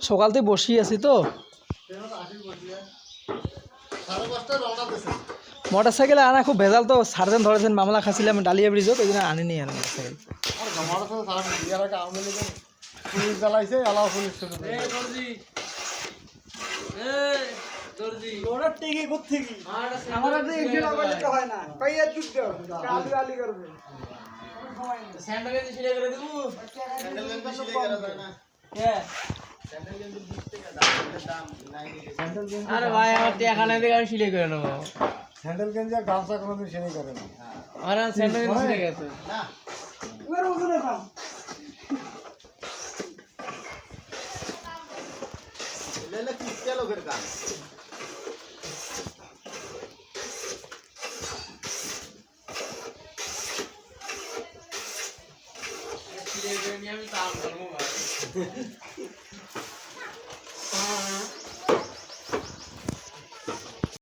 সকাল থেকে বসি আছি তো মোটর সাইকেল আনা খুব ভেজাল তো সার্জন ধরেছেন মামলা খাচ্ছিলাম ডালিয়া ব্রিজত ওই জন্য আনিনি আর মোটর সাইকেল আরে ভাই আমার এখানে থেকে আমি সিলাই করে নেবো স্যান্ডেল গেঞ্জি আর গামছা কোনোদিন সেলাই করে না আমার স্যান্ডেল ছিঁড়ে গেছে আমি কাম করবো